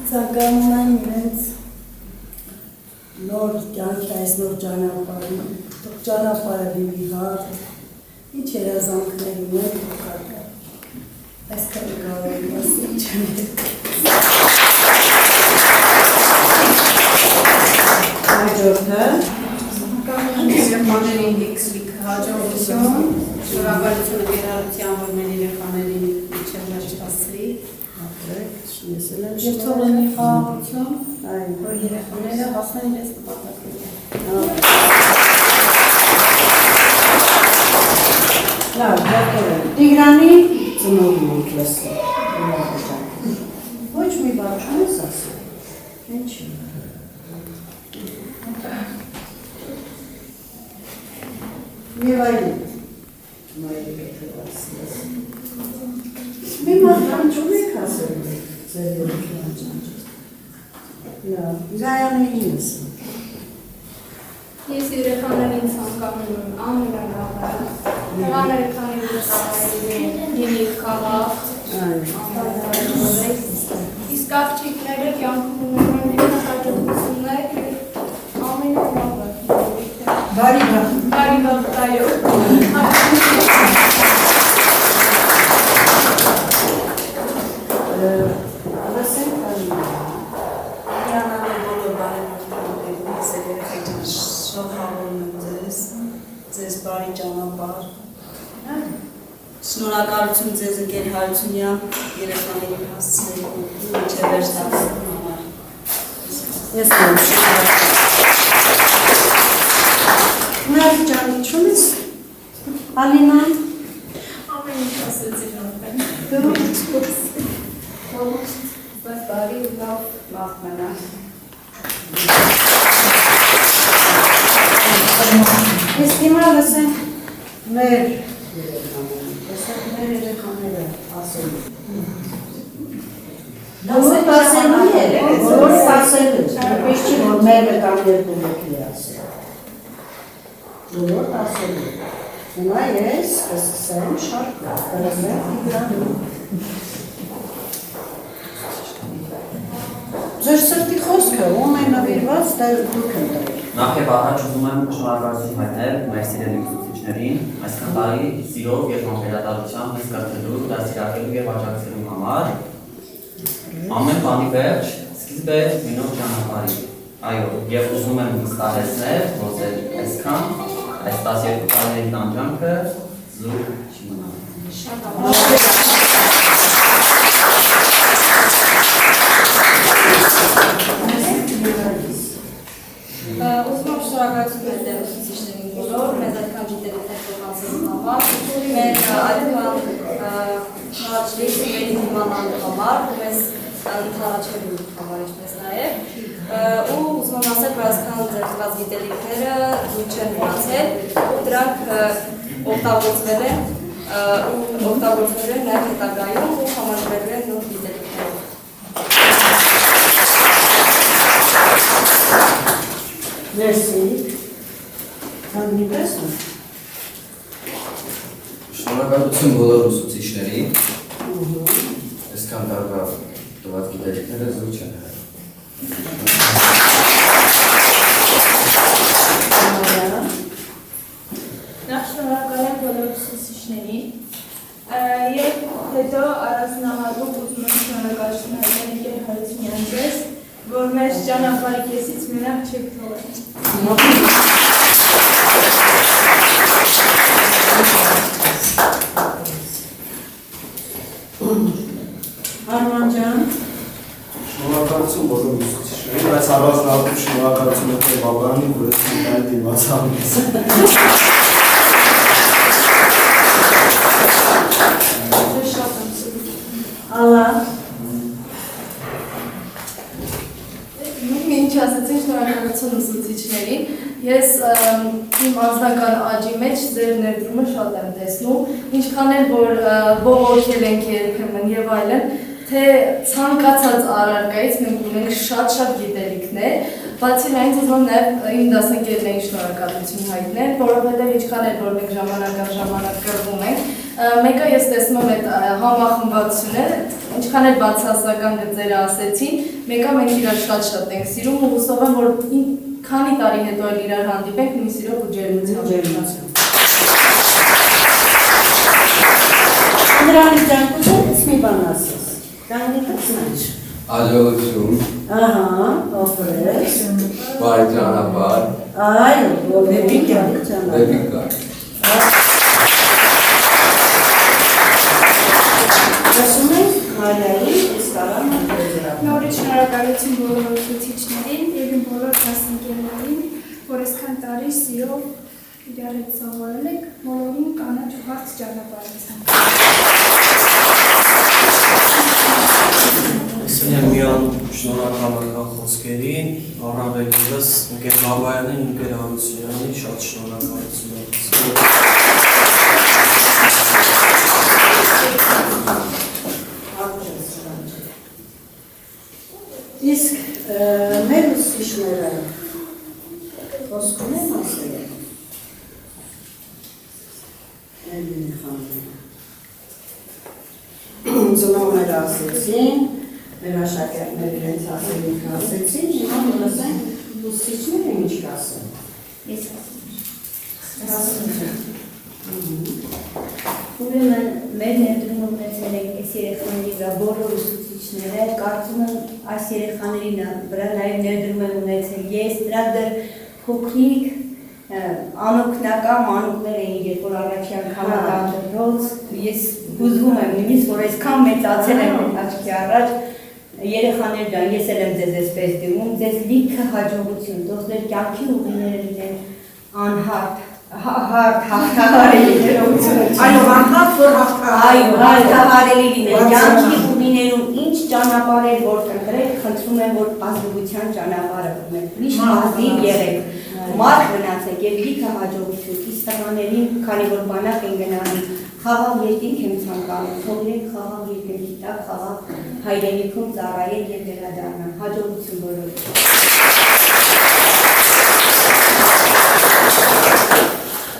Ծագանում են իրենց նոր կյանքի այս նոր ճանապարհին, ճանապարհը լինի հարթ, ինչ երազանքներ ունեն, այս կարող ասել չեմ։ Հաջորդը Երեխաներին հիքսվիկ հաջողություն, շնորհակալություն գերարության, որ մեր երեխաներին իջև վերջացրի։ Եվ թող լինի խաղաղություն, որ երեխաները հասնեն իրենց նպատակներին։ լավ, Տիգրանի ծնողն ենք լսել։ Ոչ մի բան չունես ասել։ Ինչ։ Եվ այլն։ Մի մարդան չունեք ասել ձեր երեխան ճանճը։ Լավ, Զայանին լսում։ Ես երեխաներին ցանկանում եմ ամենալավը, նրաները քանի լինի խաղաղ, իսկ աղջիկները կյանքում ունենում են իրենց հաջողություններ և ամենալավը։ Բարի բախտ։ Բարի բախտ, այո։ Լսենք Իրանալի բոլոր բարեբախտություններին ես երեխեքան շնորհավորում եմ ձեզ բարի ճանապարհ։ Շնորհակալություն ձեզ ընկեր Հարությունյան երեխաներին հասցնելու մինչև վերջ դասելու համար։ Ես եմ Մեր ջանի չունես, Ալինան։ Ամեն ինչ ասեցի նորմեն։ Դու Բայց բարի ու լավ մնա։ Ես հիմա լսենք մեր երեխաները ասելու։ Բոլոր ասելու էր, բոլոր ասելու, որպես չի, որ մերը կամ երկու մեկի ասել։ Բոլոր ասելու։ Հիմա ես կսկսեմ շարքը, կրսեմ Տիգրանին։ Ձեր սրտի խոսքը, ում է նվիրված, դա դուք ընտրեք։ Նախ եւ առաջ ուզում եմ շնորհակալություն հայտնել մեր սիրելի ուսուցիչներին, այսքան տարի սիրով եւ համբերատարությամբ մեզ կրթելու, դաստիարակելու եւ աջակցելու համար։ Ամեն բանի վերջ սկիզբ է մի նոր ճանապարհի։ Այո, եւ ուզում եմ վստահեցնել, որ ձեր այսքան այս 12 տարիների տանջանքը զուր չի մնա։ Ուզում եմ շնորհակալություն հայտնել ուսուցիչներին բոլոր, մեզ այդքան գիտելիքներ փոխանցելու համար, մեր այդքան շնորհակալություն իմանալու համար, մեզ ընդառաջելու համար, ինչպես նաև, ու ուզում եմ ասել, որ այսքան ձեր տված գիտելիքները դուք չեն մնացել, ու դրանք օգտագործվել են նաև հետագայում ու համարվելու են նոր գիտելիքներով։ Մերսի։ Հանդիպես եմ։ Շնորհակալություն բոլոր ուսուցիչներին։ Այսքան տարվա տված գիտելիքները զուտ չեն եղել։ Նախ շնորհակալ եմ բոլոր ուսուցիչներին եւ հետո առանձնահատուկ ուզում եմ շնորհակալություն հայտնել Գեր Հարությունյան ձեզ, որ մեր ճանապարհի կեսից մենակ չեք թողել։ Արման ջան։ Շնորհակալություն բոլոր ուսուցիչներին, բայց առանձնահատուկ շնորհակալություն եմ Բաբյանին, որ ես ինքնին դիմաց ամիս։ Ալա։ Ինչ ասեցին շնորհակալություն ուսուցիչներին, ես իմ անձնական աճի մեջ ձեր ներդրումը շատ եմ տեսնում, ինչքան էլ որ բողոքել ենք երբեմն եւ այլն, թե ցանկացած առարկայից մենք ունենք շատ գիտելիքներ, բացի այնից ուզում եմ նաեւ իմ դասընկերներին շնորհակալություն հայտնել, որովհետեւ ինչքան էլ որ մենք ժամանակ առ ժամանակ կռվում ենք, մեկը ես տեսնում եմ այդ համախմբվածությունը, ինչքան էլ բացասական գծերը ասեցին, մեկը մենք իրար շատ ենք սիրում ու հուսով եմ, որ քանի տարի հետո էլ իրար հանդիպենք նույն սիրով ու ջերմությամբ։ Անդրանի ջան, կուզես մի բան ասես։ Կանգնես մեջ։ Աջակցություն։ Ահա, օգրես։ Բարի ճանապարհ։ Այո, դեպի կյանք ճանապարհ։ Դեպի կյանք։ Ասում ենք Մարիայի Իսկարան Անդրեյeva։ Նորից շնորհակալություն բոլոր ուսուցիչներին եւ իմ բոլոր դասընկերներին, որ այսքան տարի սիրով իրար հետ սովորել եք, բոլորին կանաչ ու հարց ճանապարհեցան։ Ես միան շնորհակալական խոսքերին, առավել ևս ընկեր Բաբայանին, ընկեր Հարությունյանին շատ շնորհակալություն եմ։ Իսկ մեր ուսուցիչները խոսքում են ասել են։ Էլին խանդին։ Ծնողները ասեցին, մեր աշակերտները իրենց ասելիք ասեցին, հիմա լսենք ուսուցիչները ինչ կասեն։ Ես ասում Ուրեմն մեր ներդրումը ունեցել ենք այս երեխաների վրա բոլոր ուսուցիչները, կարծում եմ այս երեխաների վրա նաև ներդրում եմ ունեցել ես, դրանք դեռ փոքրիկ անօգնական մանուկներ էին, երբ որ առաջի անգամ անդրոց, ես հուզվում եմ նույնիսկ, որ այսքան մեծացել եմ աչքի առաջ, երեխաներ ջան, ես էլ եմ ձեզ այսպես դիմում, ձեզ լիքը հաջողություն, թող ձեր կյանքի ուղիները լինեն անհարթ, հաղթահարելի ներողություն։ Այո, անհարթ որ Այո, հաղթահարելի լինեն, կյանքի ուղիներում ինչ ճանապարհեր որ կընտրեք, խնդրում եմ, որ ազնվության ճանապարհը կունեք, միշտ ազնիվ եղեք, մարդ մնացեք եւ լիքը հաջողություն, իսկ տղաներին, քանի որ բանակ են գնանում, խաղաղ երկինք եմ ցանկանում, թողնեք խաղաղ երկինքի տակ, խաղաղ հայրենիքում ծառայեք եւ վերադառնան, հաջողություն բոլորին։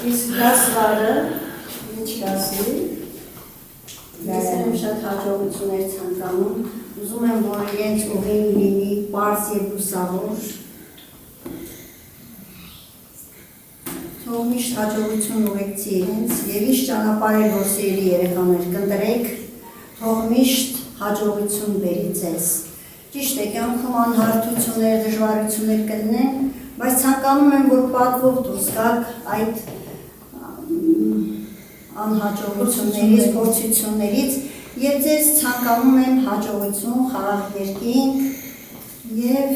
Իսկ դասվարը ինչ կասի։ Ես եմ շատ հաջողություններ ցանկանում, ուզում եմ, որ իրենց ուղին լինի պարզ եւ լուսավոր։ Թող միշտ հաջողություն ուղեկցի իրենց եւ իշ ճանապարհել, որ սիրելի երեխաներ կընտրեք, թող միշտ հաջողություն բերի ձեզ։ Ճիշտ է, կյանքում անհարթություններ, դժվարություններ կլինեն, բայց ցանկանում եմ, որ պատվով դուրս գաք այդ անհաջողություններից, փորձություններից եւ ձեզ ցանկանում եմ հաջողություն, խաղաղ երկինք եւ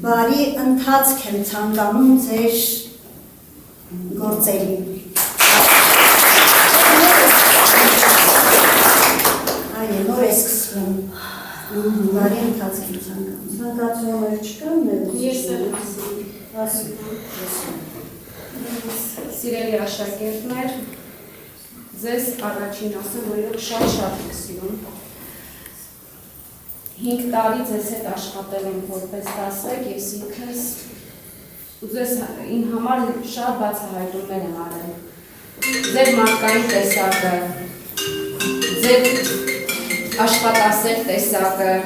բարի ընթացք եմ ցանկանում ձեր գործերին։ Այո, նոր է սկսվում։ Բարի ընթացք եմ ցանկանում։ Ցանկացողներ չկան մեր։ Ես եմ ասում։ Սիրելի աշակերտներ, ձեզ առաջին ասեմ, որ իրոք շատ եք սիրում։ 5 տարի ձեզ հետ աշխատել եմ որպես դասակ, ես ինքս Ուզես ին համար շատ բացահայտումներ եմ արել։ Ձեր մարդկային տեսակը, ձեր աշխատասեր տեսակը։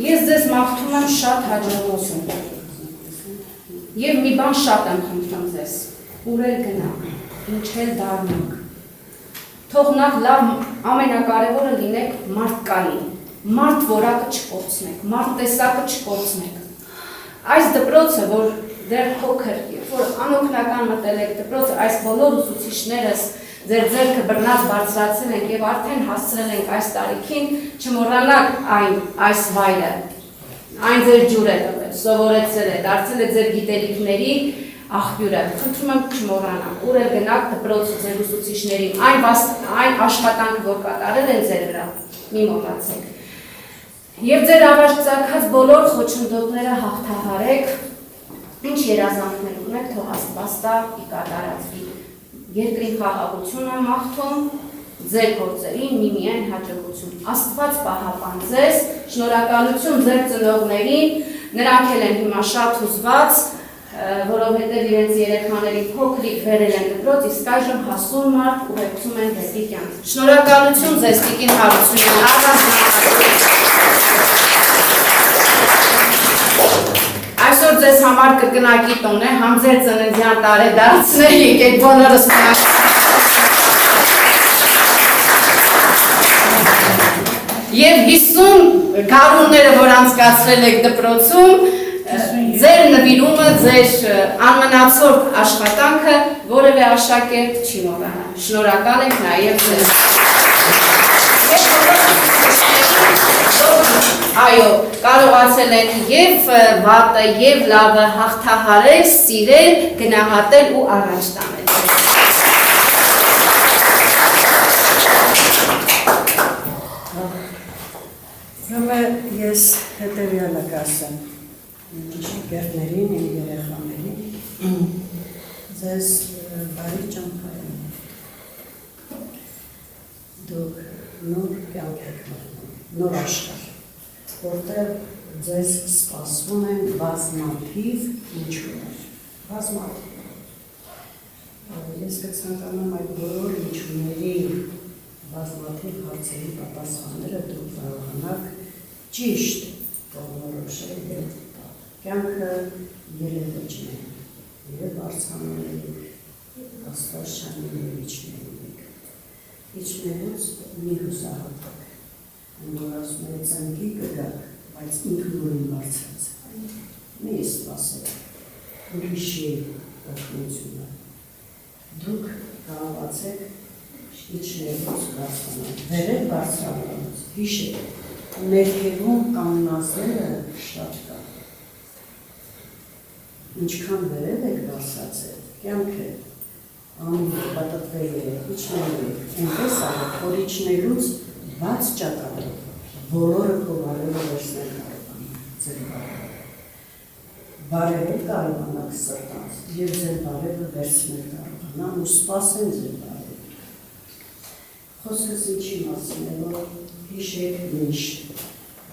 Ես ձեզ մաղթում եմ շատ հաջողություն։ Եվ մի բան շատ եմ խնդրում ձեզ, ուր էլ գնաք, ինչ էլ դառնաք։ Թողնակ լավ ամենակարևորը լինեք մարդկային, մարդ որակը չկորցնեք, մարդ տեսակը չկորցնեք։ Այս դպրոցը, որ դեռ փոքր, որ անօգնական մտել եք դպրոցը, այս բոլոր ուսուցիչներս ձեր ձեռքը բռնած բարձրացել ենք եւ արդեն հասցրել ենք այս տարիքին, չմոռանաք այս վայրը, այն ձեր ջուր է տվել, սովորեցել է, դարձել է ձեր գիտելիքների աղբյուրը, խնդրում եմ չմոռանաք, ուր էլ գնաք դպրոցը ձեր ուսուցիչներին, այն աշխատանքը, որ կատարել են ձեր վրա, մի մոռացեք։ Եվ ձեր ավարտած բոլոր խոչընդոտները հաղթահարեք, ինչ երազանքներ ունեք, թող Աստված տա ի կատարածվի։ Երկրի խաղաղություն եմ մաղթում, ձեր գործերին միմիայն հաջողություն։ Աստված պահապան ձեզ, շնորհակալություն ձեր ծնողներին, նրանք էլ են հիմա շատ հուզված, որովհետև իրենց երեխաների փոքրիկ բերել են դպրոց, իսկ այժմ հասուն մարդ ուղեկցում են դեպի կյանք։ Շնորհակալություն ձեզ Տիկին Հարությունյան, այսօր ձեզ համար կրկնակի տոն է, համ ձեր ծննդյան տարեդարձներ եկեք բոլորս Եվ 50 գարունները, որ անցկացրել եք դպրոցում, ձեր նվիրումը, ձեր անմնացորդ աշխատանքը որևէ աշակերտ չի մոռանա։ Շնորհակալ ենք նաև ձեզ։ Այո, կարողացել են եւ վատը, եւ լավը հաղթահարել, սիրել, գնահատել ու առաջ տանել։ Ես հետևյալը կասեմ աշակերտներին, իմ երեխաներին, ձեզ բարի ճամփայում։ Դուք նոր կյանք եք մտնում, նոր աշխարհ, որտեղ ձեզ սպասվում են բազմաթիվ ինչուներ, բազմաթիվ։ Ես կցանկանամ այդ բոլոր ինչուների բազմաթիվ հարցերի պատասխանները դուք կարողանաք ճիշտ որոշել եւ կյանքը երևոճն է, եւ արցանալի աստվածաշնորհի իջնելիք։ Իջնելուց մի հուսահատեք, որ ասում է ծնկի կգաք, բայց ինքնուրույն բարձրացեք։ Մի սպասեք, ուրիշի օգնությունը։ Դուք կարողացեք իջնելուց կարծանալ, վերև բարձրանալուց, հիշեք, ներքևում կանգնածները շատ կա։ Ինչքան վերև եք բարձրացել, կյանքը ամուր պատտվել է, իջնել եք, այնպես արեք, որ իջնելուց բաց ճակատով, բոլորը կովարելը վերցնել կարողանան, ձեր բարևը։ Բարևը կարողանաք սրտանց, և ձեր բարևը վերցնել կարողանան ու սպասեն ձեր բարևը։ Խոսքս ինչի մասին է, որ հիշեք միշտ,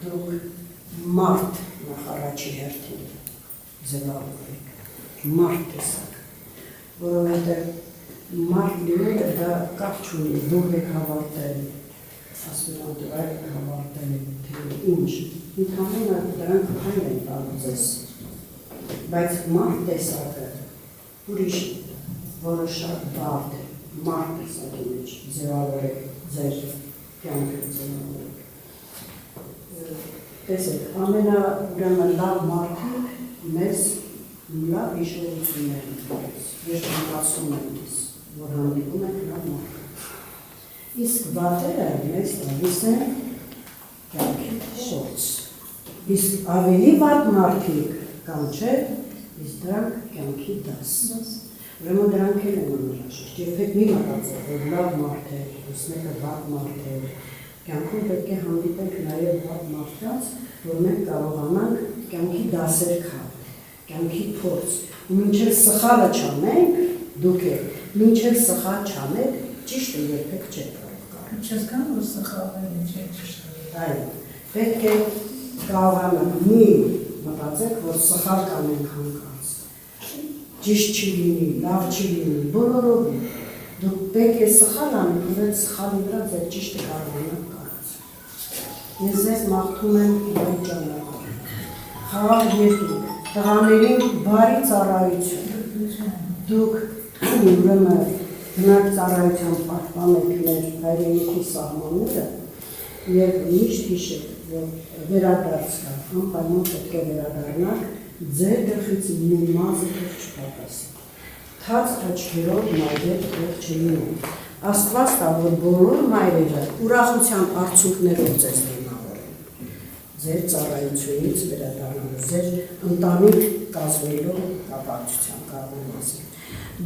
դուք մարդ նախարաչի հերթին ձևավորեք, մարդ տեսակ, որովհետև մարդ լինելը դա կապ չունի, դուք եք հավատել, ասպիրանտուրայք եք հավատել, թե ինչ, ընդհանրապես դրանք այն են տալու ձեզ, բայց մարդ տեսակը ուրիշ որը շատ բարդ է, մարդ տեսակի մեջ ձևավորեք ձեր կյանքը ձևավորեք։ Տեսեք, ամենաուրեմն լավ մարդիկ մեզ լավ հիշողություններ են տալիս, ես մտածում եմ ես, որ հանդիպում ենք լավ մարդիկ։ Իսկ վատերը մեզ տալիս են կյանքի փորձ։ Իսկ ավելի վատ մարդիկ կան չէ, իսկ դրանք կյանքի դաս։ Ուրեմն դրանք էլ են անհրաժեշտ։ Երբեք մի մտածեք, որ լավ մարդ է, մեկը վատ մարդ է, կյանքում պետք է հանդիպենք նաև վատ մարդկանց, որ մենք կարողանանք կյանքի դասեր քաղել, կյանքի փորձ, ու մինչև սխալը չանենք, դուք եք, մինչև սխալ չանեք, ճիշտը երբեք չեք կարող։ Չես կան, որ սխալը չէ ճիշտ։ Այո, պետք է կարողանանք մի չմտածեք, որ սխալ կանենք հանկարծ։ Ճիշտ չի լինի, լավ չի լինի, բոլորովին։ Դուք պետք է սխալ անեք, որ այդ սխալի վրա ձեր ճիշտը կարողանաք կառուցել։ Ես ձեզ մաղթում եմ իմ ճանապարհ։ Խաղաղ երկինք, տղաներին բարի ծառայություն։ Դուք ուրեմն գնաք ծառայության պաշտպանեք մեր հայրենիքի սահմանները եւ միշտ հիշեք, որ վերադարձ կա, անպայման պետք է վերադառնաք, ձեր գլխից մի մազը թող չպատասի։ Թաց աչքերով մայրեր թող չլինեն։ Աստված տա, որ բոլոր մայրերը ուրախության արդյունքներով ձեզ դիմավորեն։ Ձեր ծառայությունից վերադառնալու, ձեր ընտանիք կազմելով կապակցության կարող ասել։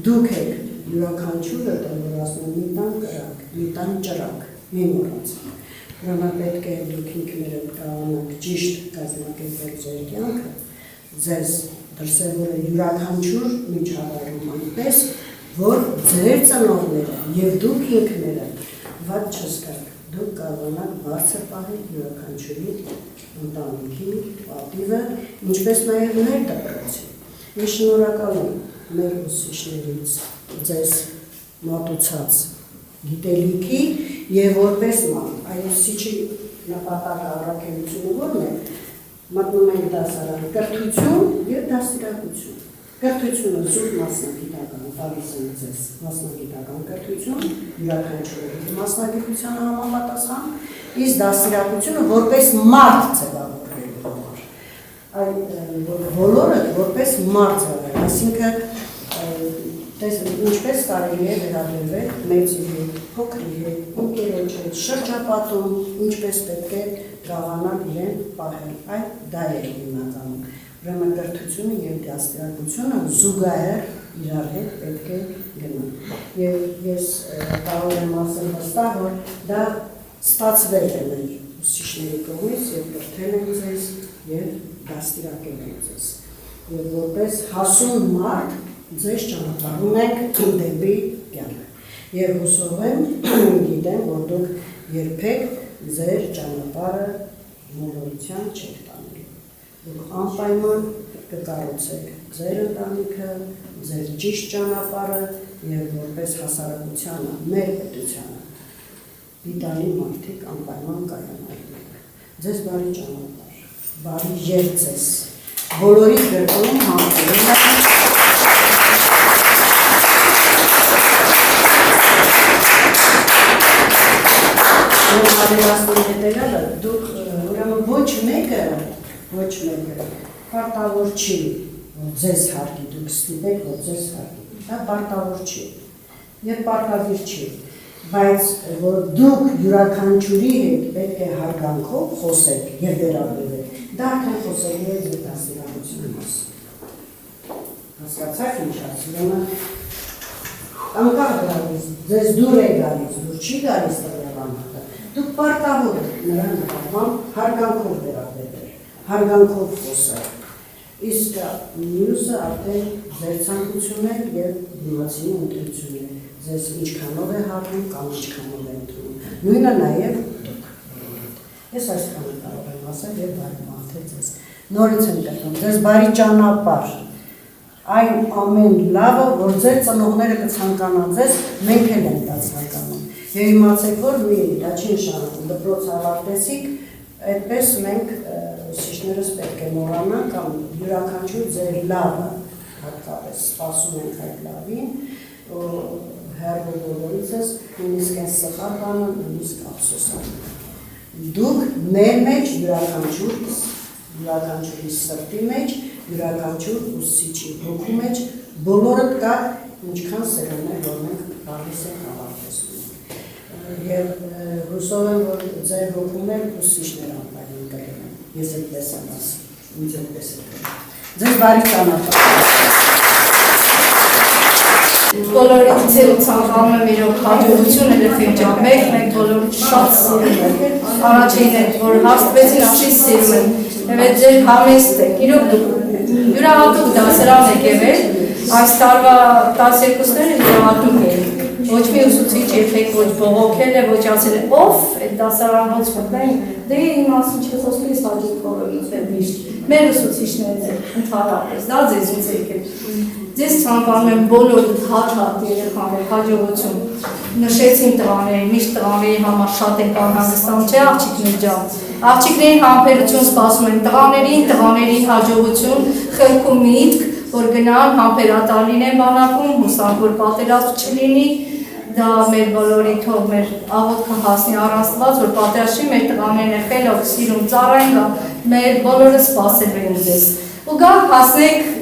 Դուք եք յուրաքանչյուրը որ ասում մի տան կրակ, մի տան ճրակ, մի մոռացեք։ Ուրեմն պետք է դուք ինքներդ կարողանաք ճիշտ կազմակերպել ձեր կյանքը, ձեզ դրսևորել յուրաքանչյուր միջավայրում այնպես, որ ձեր ծնողները եւ դուք ինքները վատ չզգաք, դուք կարողանաք բարձր պահել յուրաքանչյուրի ընտանիքի պատիվը, ինչպես նաեւ մեր դպրոցի։ Ես շնորհակալ եմ մեր ուսուցիչներից ձեզ մատուցած գիտելիքի եւ որպես ման այ ուսուցիչի նպատակը առաքելությունը ո՞րն է մտնում ենք դասարան կրթություն եւ դաստիարակություն կրթությունը զուտ մասնագիտական տալիս են ձեզ մասնագիտական կրթություն յուրաքանչյուրի մասնագիտության համապատասխան իսկ դաստիարակությունը որպես մարդ ձևավորելու համար այ բոլորը որպես մարդ ձևավորել այսինքն ինչպես կարելի է վերաբերվել մեծի հետ, փոքրի հետ, ընկերոջ հետ, շրջապատում, ինչպես պետք է կարողանալ իրեն պահել, այդ դա է հիմնականում։ Ուրեմն կրթությունը եւ դաստիարակությունը զուգահեռ իրար հետ պետք է գնան։ Եվ ես կարող եմ ասել հստակ, որ դա ստացվել է մեր ուսուցիչների կողմից եւ կրթել են ձեզ եւ դաստիարակել են ձեզ։ Եվ որպես հասուն մարդ ձեզ ճանապարհում եք դեպի կյանք։ Եվ հուսով եմ, գիտեմ, որ դուք երբեք ձեր ճանապարհը մոլորության չեք տանելու։ Դուք անպայման կկառուցեք ձեր ընտանիքը, ձեր ճիշտ ճանապարհը եւ որպես հասարակությանը, մեր պետությանը դիտանի մարդիկ անպայման կայանալու։ Ձեզ բարի ճանապարհ, բարի երբ ձեզ։ Բոլորի գրկում համարում եմ Արելասները դուք ուրեմն ոչ մեկը պարտավոր չի, որ ձեզ հարգի, դուք ստիպեք, որ ձեզ հարգի, դա պարտավոր չի եւ պարտադիր չի, բայց որ դուք յուրաքանչյուրի հետ պետք է հարգանքով խոսեք եւ վերաբերվեք, դա արդեն խոսելու է ձեր դաստիարակության մասին։ Հասկացաք ինչ ասում եմ, անկախ դրանից, ձեզ դուր է գալիս, դուր չի գալիս տղավանքը, դուք պարտավոր եք նրան նկատմամբ հարգանքով վերաբերվել, հարգանքով խոսել, իսկ մյուսը արդեն ձեր ցանկությունն է եւ դիմացի ընտրությունն է, ձեզ ինչքանով է հարգում կամ ինչքանով է ընդունում, նույնը նաեւ դուք։ Ես այսքանը կարող եմ ասել եւ բարի մաղթել ձեզ։ Նորից եմ կրկնում, ձեզ բարի ճանապարհ։ Այն ամեն լավը, որ ձեր ծնողները կցանկանան ձեզ, մենք էլ ենք դա ցանկանում։ Եվ իմացեք, որ մի դա չի նշանակում, դպրոց ավարտեցիք, այդպես մենք ուսուցիչներս պետք է մոռանանք կամ յուրաքանչյուր ձեր լավը, հատկապես սպասում ենք այդ լավին, հեռու բոլորիցս, նույնիսկ այն սխալ բանը, նույնիսկ ափսոսան։ Դուք մեր մեջ յուրաքանչյուրի սրտի մեջ, յուրաքանչյուր ուսուցիչի հոգու մեջ բոլորդ կա ինչքան սերուն է, որ մենք բաղիս ենք ավարտեցնում։ Եվ հուսով եմ, որ ձեր հոգում էլ ուսուցիչներ անպայման կլինեն։ Ես այդպես եմ ասում, ինձ այդպես եմ կրում։ Ձեզ բարի ճանապարհ։ Բոլորիդ ձեր ցանկանում եմ իրոք հաջողություն երեխեքջան, մենք բոլորիդ շատ սիրում ենք, առաջին է, որ հաստվեցին ասի սիրում են, և այդ ձեր համեստ եք, իրոք դուք յուրահատուկ դասարան եք եղել, այս տարվա 12-ները յուրահատուկ եք, ոչ մի ուսուցիչ երբեք ոչ բողոքել է, ոչ ասել է, ով այդ դասարան ոնց մտնեն, դե իմ մասին չխոսքից հաջող կողմից է միշտ։ Մեր ուսուցիչներն են ընդհանրապես, դա ձեզից եկել։ Ձեզ ցանկանում եմ բոլոր հատ երեխաներ հաջողություն։ Նշեցին տղաների, միշտ տղաների համար շատ են անհանգստանում, չէ՞ աղջիկներ ջան։ Աղջիկների համբերություն սպասում են տղաներին հաջողություն, խելք ու միտք, որ գնան համբերատար լինեն բանակում, հուսանք որ պատերազմ չլինի, դա մեր բոլորի թող մեր աղոթքը հասնի առանցված, որ պատերազմի մեր տղաներն խելոք սիրում ծառային գա, մեր բոլորը սպասելու են ձեզ։ Ու գա հասնեք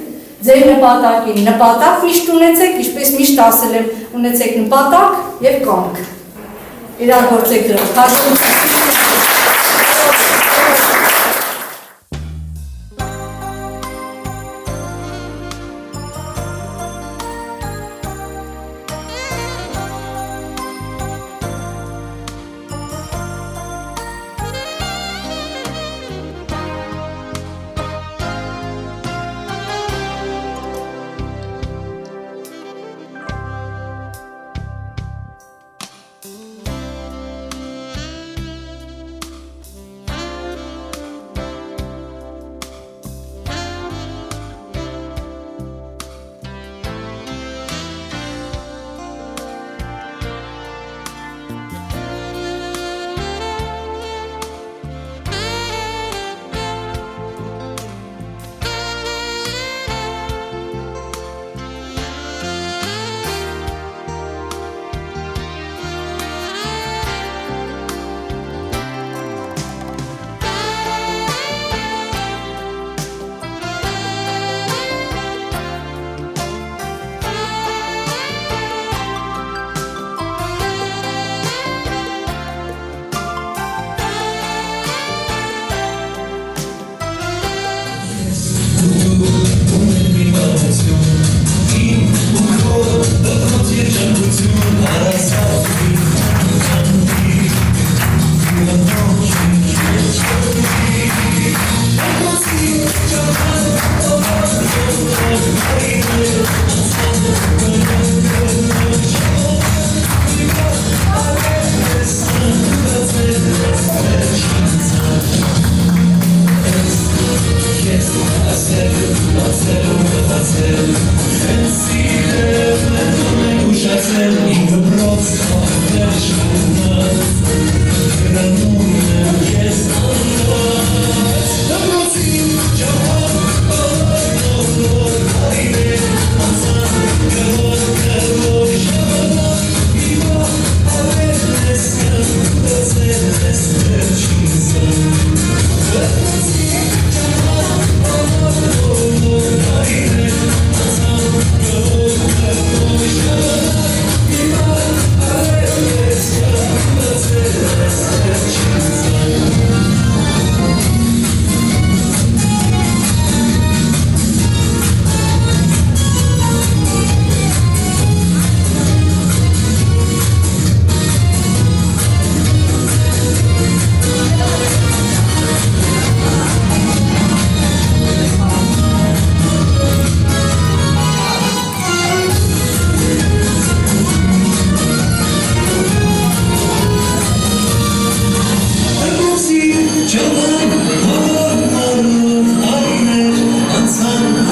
ձեր նպատակին, նպատակ միշտ ունեցեք, ինչպես միշտ ասել եմ, ունեցեք նպատակ եւ կամք։ Իրագործեք դրանք։ Can